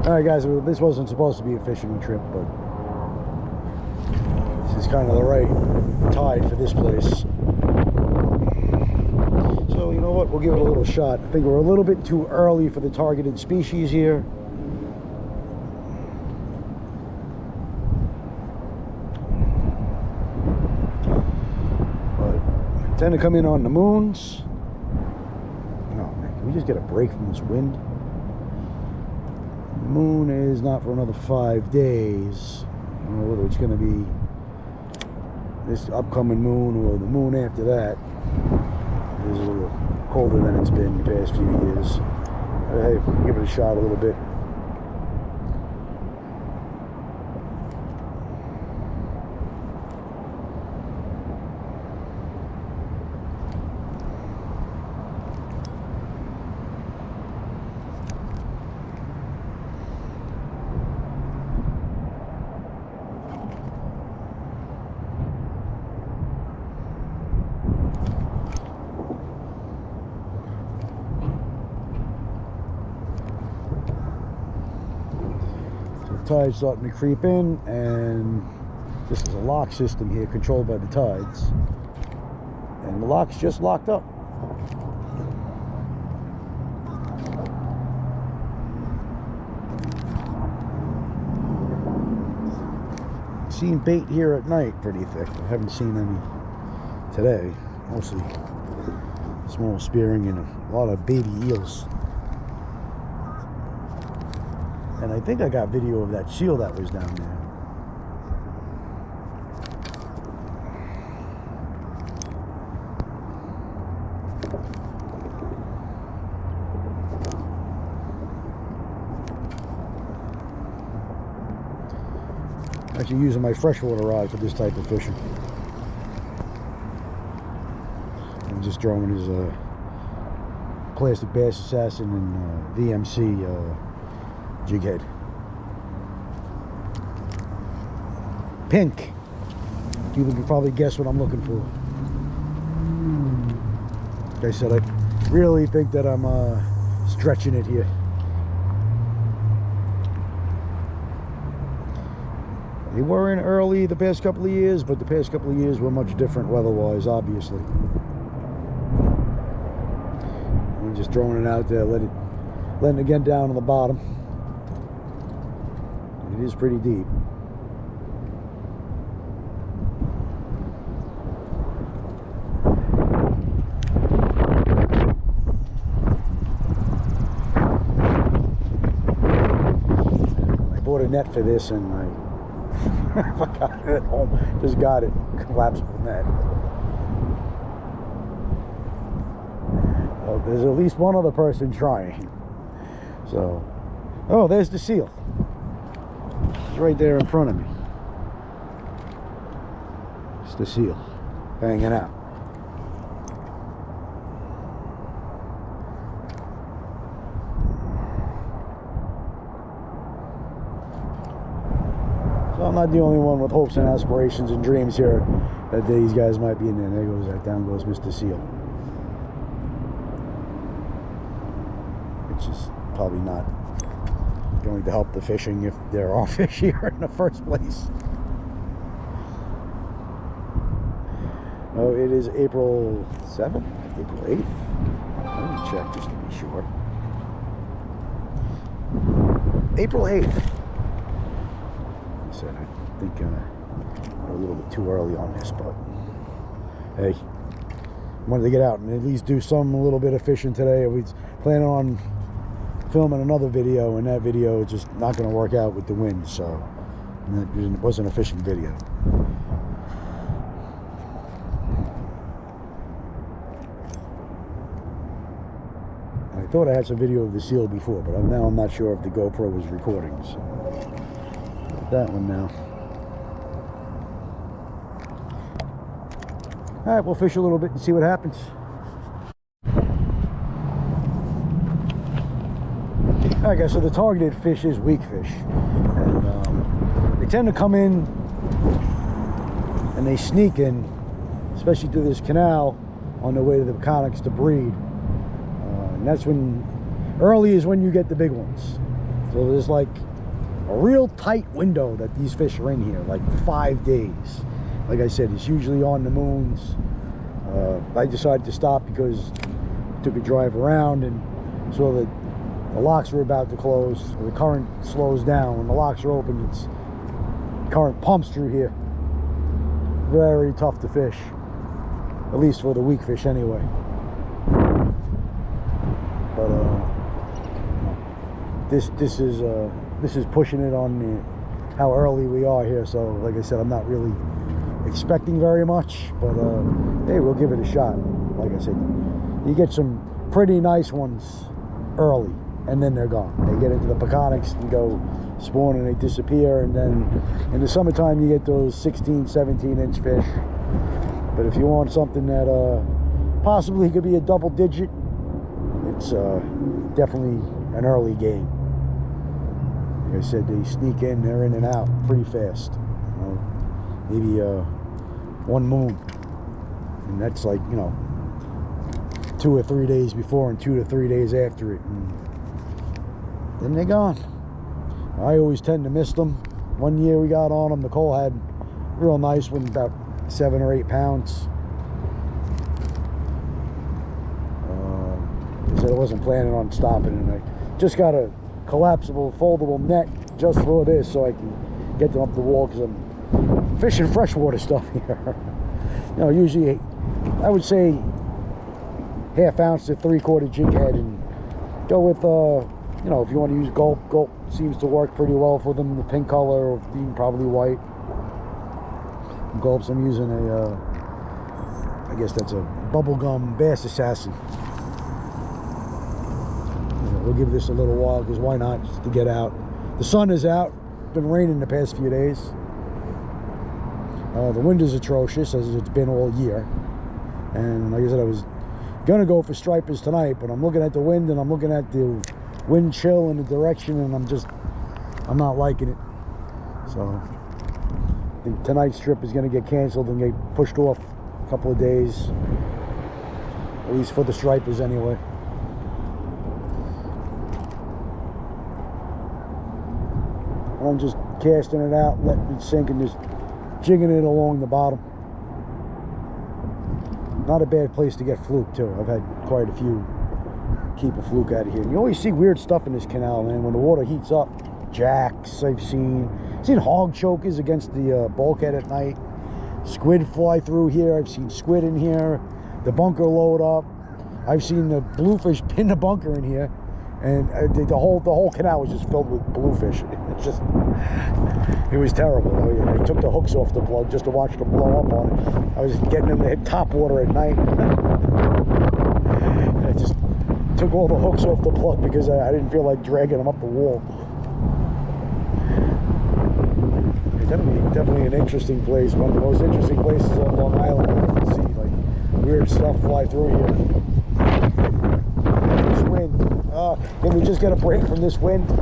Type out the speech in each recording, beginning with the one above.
Alright guys, this wasn't supposed to be a fishing trip, but this is kind of the right tide for this place. So you know what, we'll give it a little shot. I think we're a little bit too early for the targeted species here. But I tend to come in on the moons. Oh man, can we just get a break from this wind? The moon is not for another 5 days. I don't know whether it's going to be this upcoming moon or the moon after that. It is a little colder than it's been the past few years. Hey, give it a shot a little bit. Tide's starting to creep in, and this is a lock system here controlled by the tides, and the lock's just locked up. Seen bait here at night pretty thick. I haven't seen any today. Mostly small spearing and a lot of baby eels. And I think I got video of that seal that was down there. Actually using my freshwater rod for this type of fishing. I'm just drawing his plastic bass assassin and VMC jig head. Pink. You can probably guess what I'm looking for. Like I said, I really think that I'm stretching it here. They were in early the past couple of years, but the past couple of years were much different weather-wise, obviously. I'm just throwing it out there, letting it get down on the bottom. It is pretty deep. I bought a net for this and I forgot it at home. Just got it. Collapsible net. Well, there's at least one other person trying. So, oh, there's the seal. It's right there in front of me. It's the seal hanging out. So I'm not the only one with hopes and aspirations and dreams here that these guys might be in there. There goes that, down goes Mr. Seal. Which is probably not going to help the fishing if there are fish here in the first place. Oh, it is April 7th? April 8th? Let me check just to be sure. April 8th. I said, I think we're a little bit too early on this, but hey, I wanted to get out and at least do a little bit of fishing today. I was planning on filming another video, and that video is just not going to work out with the wind, so it wasn't a fishing video. I thought I had some video of the seal before, but now I'm not sure if the GoPro was recording, so that one now. Alright, we'll fish a little bit and see what happens. Alright guys, so the targeted fish is weakfish, and they tend to come in and they sneak in, especially through this canal on their way to the Conics to breed, and that's when early is when you get the big ones. So there's like a real tight window that these fish are in here, like 5 days. Like I said, it's usually on the moons. I decided to stop because I took a drive around and saw that the locks were about to close. The current slows down. When the locks are open, it's current pumps through here. Very tough to fish, at least for the weakfish anyway. But this is pushing it on how early we are here. So like I said, I'm not really expecting very much, but hey, we'll give it a shot. Like I said, you get some pretty nice ones early and then they're gone. They get into the Peconics and go spawn and they disappear, and then in the summertime you get those 16, 17-inch fish. But if you want something that possibly could be a double digit, it's definitely an early game. Like I said, they sneak in, they're in and out pretty fast. You know, maybe one moon, and that's like, you know, 2 or 3 days before and 2 to 3 days after it, and then they're gone. I always tend to miss them. One year we got on them, Nicole had a real nice one, about 7 or 8 pounds. I said I wasn't planning on stopping, and I just got a collapsible foldable net just for this so I can get them up the wall, because I'm fishing freshwater stuff here. You know, usually I would say 1/2 ounce to 3/4 jig head, and go with you know, if you want to use gulp seems to work pretty well for them, the pink color, or even probably white. Gulps, I'm using a I guess that's a bubblegum Bass Assassin. We'll give this a little while, because why not, just to get out. The sun is out. It's been raining the past few days. The wind is atrocious, as it's been all year. And like I said, I was gonna go for stripers tonight, but I'm looking at the wind and I'm looking at the wind chill in the direction, and I'm not liking it. So I think tonight's trip is gonna get canceled and get pushed off a couple of days, at least for the stripers anyway. I'm just casting it out, letting it sink, and just jigging it along the bottom. Not a bad place to get fluke too. I've had quite a few keep a fluke out of here. You always see weird stuff in this canal, man, when the water heats up. Jacks I've seen hog chokers against the bulkhead at night. Squid fly through here. I've seen squid in here. The bunker load up. I've seen the bluefish pin the bunker in here. And the whole canal was just filled with bluefish. It was terrible. I took the hooks off the plug just to watch them blow up on it. I was getting them to hit top water at night. I just took all the hooks off the plug because I didn't feel like dragging them up the wall. Definitely an interesting place. One of the most interesting places on Long Island. You can see like weird stuff fly through here. This wind. Can we just get a break from this wind? I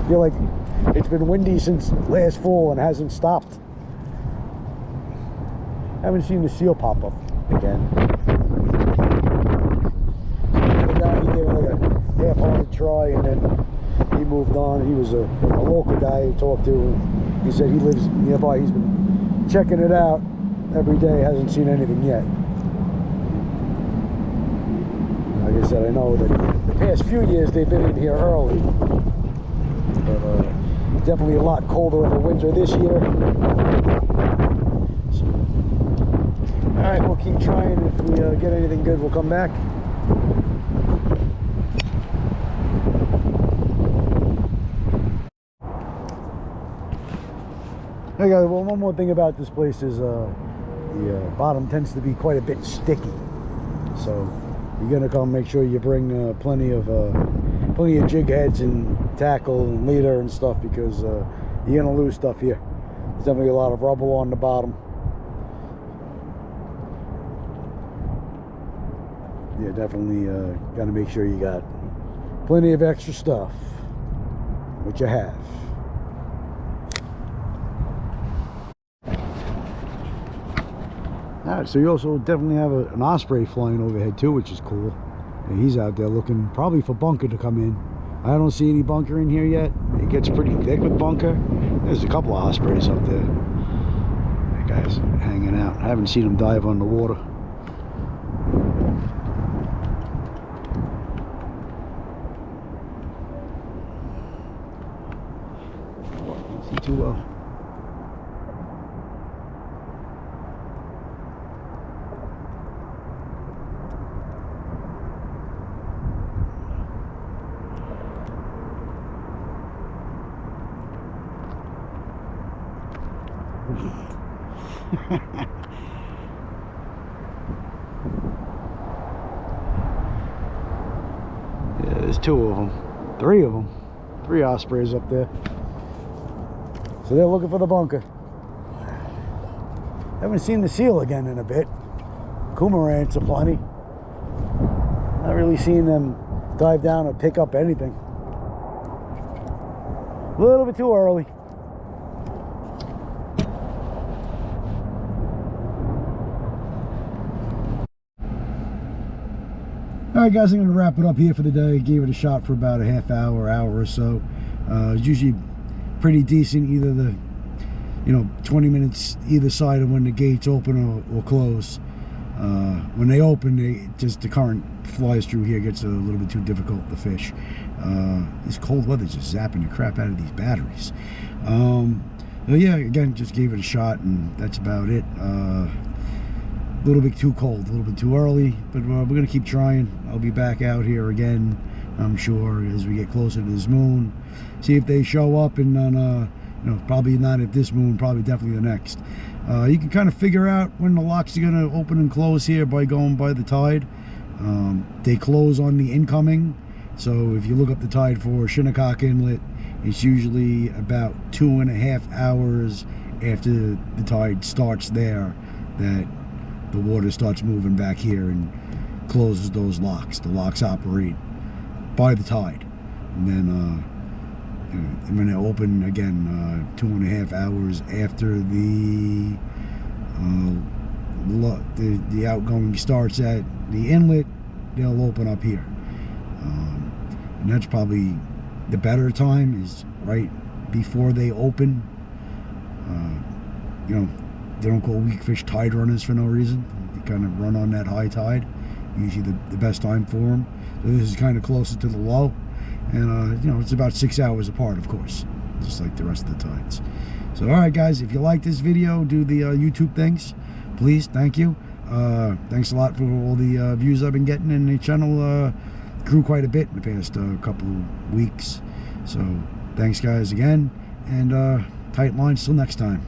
feel like it's been windy since last fall and hasn't stopped. I haven't seen the seal pop up again. The guy, he gave it like a half-hearted try, and then he moved on. He was a local guy I talked to. He said he lives nearby. He's been checking it out every day. Hasn't seen anything yet. Like I said, I know that the past few years they've been in here early, but definitely a lot colder of a winter this year. So, all right, we'll keep trying. If we get anything good, we'll come back. Hey guys, well, one more thing about this place is the bottom tends to be quite a bit sticky, so you're gonna come make sure you bring plenty of jig heads and tackle and leader and stuff, because you're gonna lose stuff here. There's definitely a lot of rubble on the bottom. Yeah, definitely gotta make sure you got plenty of extra stuff, which you have. All right, so you also definitely have an osprey flying overhead too, which is cool. And he's out there looking probably for bunker to come in. I don't see any bunker in here yet. It gets pretty thick with bunker. There's a couple of ospreys up there. That guy's hanging out. I haven't seen him dive on the water. Can't see too well. Yeah, there's two of them, three of them, three ospreys up there. So they're looking for the bunker. Haven't seen the seal again in a bit. Cormorants are plenty. Not really seeing them dive down or pick up anything. A little bit too early. Alright guys, I'm going to wrap it up here for the day. Gave it a shot for about a half hour, hour or so. It's usually pretty decent, either the 20 minutes either side of when the gates open or close. When they open, the current flies through here, gets a little bit too difficult to fish. This cold weather's just zapping the crap out of these batteries. So yeah, again, just gave it a shot, and that's about it. A little bit too cold, a little bit too early, but we're gonna keep trying. I'll be back out here again, I'm sure, as we get closer to this moon. See if they show up, and on probably not at this moon, probably definitely the next. You can kind of figure out when the locks are gonna open and close here by going by the tide. They close on the incoming, so if you look up the tide for Shinnecock Inlet, it's usually about 2.5 hours after the tide starts there that the water starts moving back here and closes those locks. The locks operate by the tide, and then I'm going to open again 2.5 hours after the outgoing starts at the inlet. They'll open up here, and that's probably the better time, is right before they open. They don't call weakfish tide runners for no reason. They kind of run on that high tide. Usually the best time for them. So this is kind of closer to the low. And, it's about 6 hours apart, of course. Just like the rest of the tides. So, alright guys, if you like this video, do the YouTube things. Please, thank you. Thanks a lot for all the views I've been getting. And the channel grew quite a bit in the past couple of weeks. So, thanks guys again. And tight lines till next time.